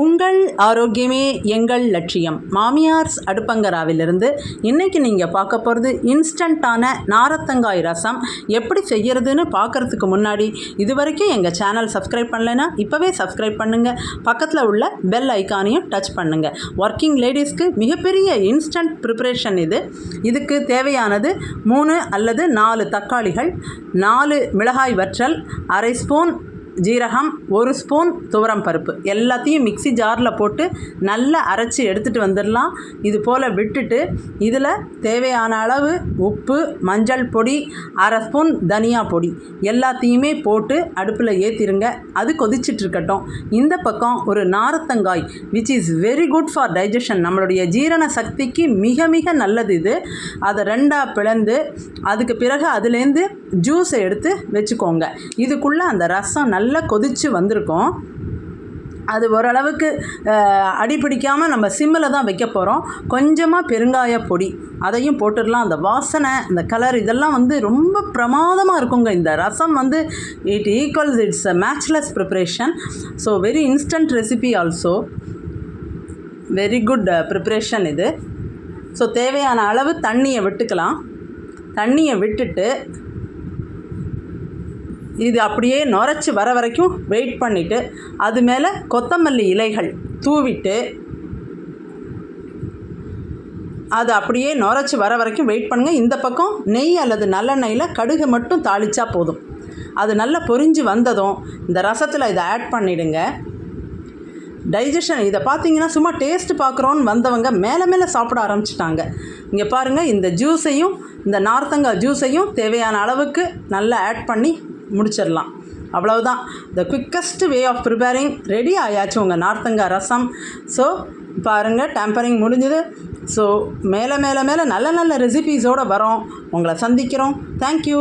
உங்கள் ஆரோக்கியமே எங்கள் லட்சியம். மாமியார்ஸ் அடுப்பங்கராவிலிருந்து இன்றைக்கி நீங்கள் பார்க்க போகிறது இன்ஸ்டண்ட்டான நாரத்தங்காய் ரசம். எப்படி செய்கிறதுன்னு பார்க்குறதுக்கு முன்னாடி இது வரைக்கும் எங்கள் சேனல் சப்ஸ்கிரைப் பண்ணலைன்னா இப்போவே சப்ஸ்கிரைப் பண்ணுங்கள். பக்கத்தில் உள்ள பெல் ஐக்கானையும் டச் பண்ணுங்கள். ஒர்க்கிங் லேடிஸ்க்கு மிகப்பெரிய இன்ஸ்டன்ட் ப்ரிப்பரேஷன் இது. இதுக்கு தேவையானது 3 அல்லது 4 தக்காளிகள், 4 மிளகாய் வற்றல், அரை ஸ்பூன் ஜீரகம், 1 ஸ்பூன் துவரம் பருப்பு எல்லாத்தையும் மிக்ஸி ஜாரில் போட்டு நல்லா அரைச்சி எடுத்துகிட்டு வந்துடலாம். இது போல் விட்டுட்டு இதில் தேவையான அளவு உப்பு, மஞ்சள் பொடி, அரை ஸ்பூன் தனியா பொடி எல்லாத்தையுமே போட்டு அடுப்பில் ஏற்றிருங்க. அது கொதிச்சிட்ருக்கட்டும். இந்த பக்கம் ஒரு நாரத்தங்காய் which is very good for digestion, நம்மளுடைய ஜீரண சக்திக்கு மிக மிக நல்லது இது. அதை 2ஆக பிளந்து அதுக்கு பிறகு அதுலேருந்து ஜூஸை எடுத்து வச்சுக்கோங்க. இதுக்குள்ளே அந்த ரசம் நல்லா கொதித்து வந்திருக்கும். அது ஓரளவுக்கு அடிப்பிடிக்காமல் நம்ம சிம்மில் தான் வைக்க போகிறோம். கொஞ்சமாக பெருங்காய பொடி அதையும் போட்டுடலாம். அந்த வாசனை, இந்த கலர் இதெல்லாம் ரொம்ப பிரமாதமாக இருக்குங்க. இந்த ரசம் it equals it's a matchless preparation. So very instant recipe also, very good preparation இது. ஸோ தேவையான அளவு தண்ணியை விட்டுக்கலாம். தண்ணியை விட்டுட்டு இது அப்படியே நுரைச்சி வர வரைக்கும் வெயிட் பண்ணிவிட்டு அது மேலே கொத்தமல்லி இலைகள் தூவிட்டு அது அப்படியே நுரைச்சி வர வரைக்கும் வெயிட் பண்ணுங்கள். இந்த பக்கம் நெய் அல்லது நல்லெண்ணெயில் கடுகு மட்டும் தாளித்தா போதும். அது நல்லா பொரிஞ்சு வந்ததும் இந்த ரசத்தில் இதை ஆட் பண்ணிவிடுங்க. டைஜஷன் இதை பார்த்தீங்கன்னா சும்மா டேஸ்ட் பார்க்குறோன்னு வந்தவங்க மேலே மேலே சாப்பிட ஆரம்பிச்சிட்டாங்க. இங்கே பாருங்கள், இந்த ஜூஸையும் இந்த நார்த்தங்காய் ஜூஸையும் தேவையான அளவுக்கு நல்லா ஆட் பண்ணி முடிச்சிடலாம். அவ்வளவுதான். The quickest way of preparing. Ready ஆயாச்சு உங்கள் நார்த்தங்காய் ரசம். ஸோ பாருங்கள், டேம்பரிங் முடிஞ்சுது. ஸோ மேலே மேலே மேலே நல்ல நல்ல ரெசிபீஸோடு வரோம். உங்களை சந்திக்கிறோம். தேங்க்யூ.